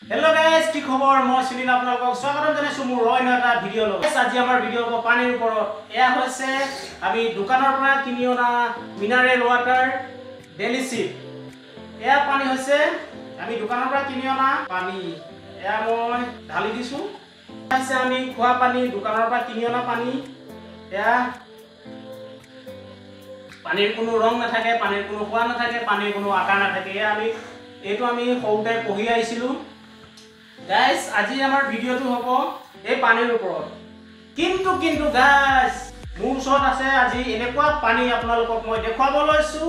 Hello guys, কি খবৰ? মই সুনীল আপোনালোকক স্বাগতম জনাইছো মোৰ অন্য এটা ভিডিঅ' লৈ। আজি আমাৰ ভিডিঅ' হ'ব পানীৰ ওপৰত। এয়া হৈছে আমি দোকানৰ পৰা কিনি অনা মিনাৰেল ৱাটাৰ ডেলিচিপ। এয়া পানী হৈছে আমি দোকানৰ পৰা কিনি অনা পানী। এয়া মই ঢালি দিছো। হৈছে আমি খোৱা পানী দোকানৰ পৰা কিনি অনা পানী। এয়া পানীৰ কোনো ৰং নাথাকে, পানীৰ কোনো সোৱাদ নাথাকে, পানীৰ কোনো আকাৰ নাথাকে। এয়া এইটো আমি সৰুতে পঢ়ি আহিছিলো। গাইস আজি আমাৰ ভিডিঅ'টো হ'ব এই পানীৰ ওপৰত। কিন্তু গাইস মোৰ ওচৰত আছে আজি এনেকুৱা পানী আপোনালোকক মই দেখুৱাব লৈছো।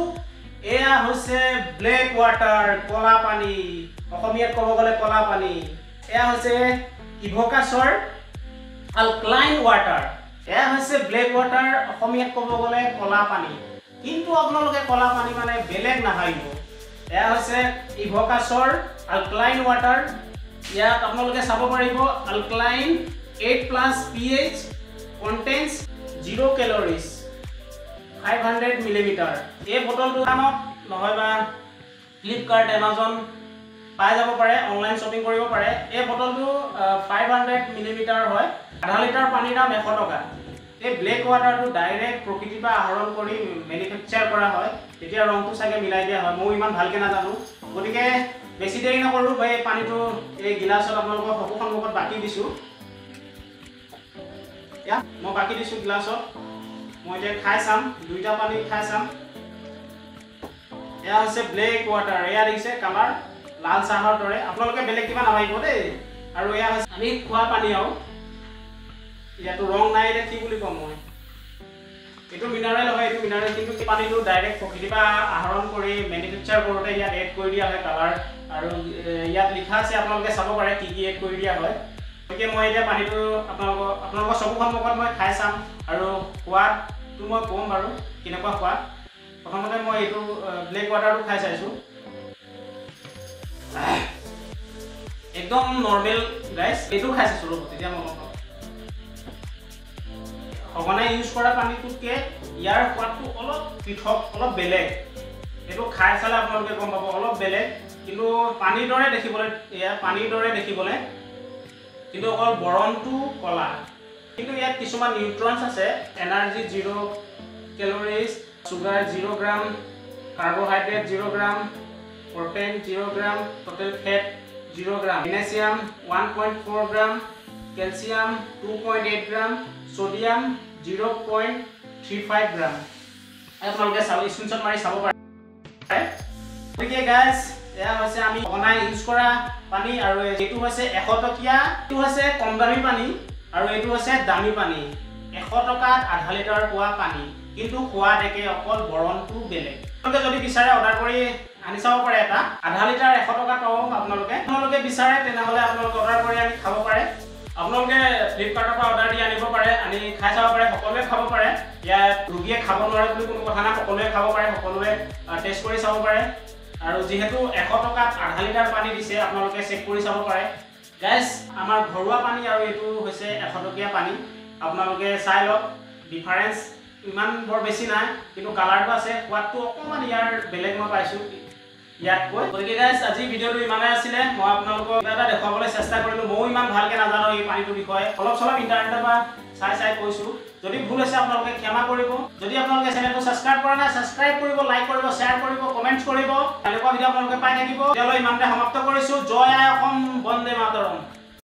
এয়া হৈছে ব্লেক ৱাটাৰ, কলা পানী। অসমীয়াত ক'ব গ'লে কলা পানী। এয়া হৈছে ইভকাছৰ আলকালাইন ৱাটাৰ। এয়া হৈছে ব্লেক ৱাটাৰ, অসমীয়াত ক'ব গ'লে কলা পানী। কিন্তু আপোনালোকে কলা পানী মানে বেলেগ নাভাবিব। এয়া হৈছে ইভকাছৰ আলকালাইন ৱাটাৰ। ইয়াত আপোনালোকে চাব পাৰিব alkaline 8+ pH contains 0 calories 500 millimetre. এই বটলটো দামত নহয়বা ফ্লিপকাৰ্ট এমাজন পাই যাব পাৰে, অনলাইন শ্বপিং কৰিব পাৰে। এই বটলটো 500 মিলিমিটাৰ হয়। আধা লিটাৰ পানীৰ দাম 100 টকা। এই ব্লেক ৱাটাৰটো ডাইৰেক্ট প্ৰকৃতিৰ পৰা আহৰণ কৰি মেনুফেকচাৰ কৰা হয়। তেতিয়া ৰংটো চাগে মিলাই দিয়া হয়, মই ইমান ভালকৈ নাজানো। গতিকে বেছি দেৰি নকৰোঁ, এই পানীটো এই গিলাছত আপোনালোকৰ সন্মুখত বাকি দিছোঁ। মই বাকি দিছোঁ গিলাছত। মই এতিয়া খাই চাম, দুইটা পানী খাই চাম। এয়া হৈছে ব্লেক ৱাটাৰ। এয়া দেখিছে কালাৰ লাল চাহৰ দৰে। আপোনালোকে বেলেগ কিবা নাভাবিব দেই। আৰু এয়া হৈছে আমি খোৱা পানী। আৰু ইয়াতো ৰং নাই, এতিয়া কি বুলি ক'ম মই। এইটো মিনাৰেল হয়, এইটো মিনাৰেল, কিন্তু পানীটো ডাইৰেক্ট প্ৰকৃতিৰ পৰা আহৰণ কৰি মেনুফেকচাৰ কৰোঁতে ইয়াত এড কৰি দিয়া হয় কালাৰ। আৰু ইয়াত লিখা আছে, আপোনালোকে চাব পাৰে কি এড কৰি দিয়া হয়। গতিকে মই এতিয়া পানীটো আপোনালোকৰ চকুৰ সন্মুখত মই খাই চাম আৰু সোৱাদটো মই ক'ম বাৰু কেনেকুৱা সোৱাদ। প্ৰথমতে মই এইটো ব্লেক ৱাটাৰটো খাই চাইছোঁ। একদম নৰ্মেল গাইছ। এইটো খাই চাইছোঁ ৰ'ব, তেতিয়া মই গম পাম। সঘনাই ইউজ কৰা পানীটোতকৈ ইয়াৰ সোৱাদটো অলপ পৃথক, অলপ বেলেগ। এইটো খাই চালে আপোনালোকে গম পাব অলপ বেলেগ। কিন্তু পানীৰ দৰে দেখিবলৈ, এয়া পানীৰ দৰে দেখিবলৈ, কিন্তু অকল বৰণটো কলা। কিন্তু ইয়াত কিছুমান নিউট্ৰনছ আছে। এনাৰ্জি 0 কেলৰিজ, চুগাৰ 0 গ্ৰাম, কাৰ্বহাইড্ৰেট 0 গ্ৰাম, প্ৰ'টিন 0 গ্ৰাম, টোটেল ফেট 0 গ্ৰাম, মেগনেছিয়াম 1.4 গ্ৰাম, কেলছিয়াম 2.8 গ্ৰাম, সোডিয়াম 0.35 গ্ৰাম। আপোনালোকে স্ক্ৰীনশ্বট মাৰি চাব পাৰে। গতিকে গাইজ এয়া হৈছে আমি সঘনাই ইউজ কৰা পানী। আৰু এইটো হৈছে 100 টকীয়া, এইটো হৈছে কম দামী পানী, আৰু এইটো হৈছে দামী পানী। 100 টকাত আধা লিটাৰ পোৱা পানী, কিন্তু সোৱাদ একে, অকল বৰণটো বেলেগ। আপোনালোকে যদি বিচাৰে অৰ্ডাৰ কৰি আনি চাব পাৰে। এটা আধা লিটাৰ 100 টকাত পাব। আপোনালোকে বিচাৰে তেনেহ'লে আপোনালোকে অৰ্ডাৰ কৰি আনি খাব পাৰে। আপোনালোকে ফ্লিপকাৰ্টৰ পৰা অৰ্ডাৰ দি আনিব পাৰে, আনি খাই চাব পাৰে। সকলোৱে খাব পাৰে। ইয়াত ৰোগীয়ে খাব নোৱাৰে বুলি কোনো কথা নাই, সকলোৱে খাব পাৰে, সকলোৱে টেষ্ট কৰি চাব পাৰে। আৰু যিহেতু 100 টকাত আধা লিটাৰ পানী দিছে, আপোনালোকে চেক কৰি চাব পাৰে। গাইজ আমাৰ ঘৰুৱা পানী আৰু এইটো হৈছে 100 টকীয়া পানী। আপোনালোকে চাই লওক, ডিফাৰেঞ্চ ইমান বৰ বেছি নাই, কিন্তু কালাৰটো আছে। সোৱাদটো অকণমান ইয়াৰ বেলেগ মই পাইছোঁ ইয়াতকৈ। গতিকে গাইজ আজি ভিডিঅ'টো ইমানেই আছিলে। মই আপোনালোকক কিবা এটা দেখুৱাবলৈ চেষ্টা কৰিলোঁ। ময়ো ইমান ভালকৈ নাজানো এই পানীটোৰ বিষয়ে, অলপ চলপ ইণ্টাৰনেটৰ পৰা চাই কৈছোঁ। যদি ভুল হৈছে আপোনালোকে ক্ষমা কৰিব। যদি আপোনালোকে চেনেলটো ছাবস্ক্ৰাইব কৰা নাই, ছাবস্ক্ৰাইব কৰিব, লাইক কৰিব, শ্বেয়াৰ কৰিব, কমেণ্টছ কৰিব। এনেকুৱা ভিডিঅ' আপোনালোকে পাই থাকিব। তেতিয়ালৈ ইমানতে সমাপ্ত কৰিছোঁ। জয় আই অসম, বন্দে মাতৰম।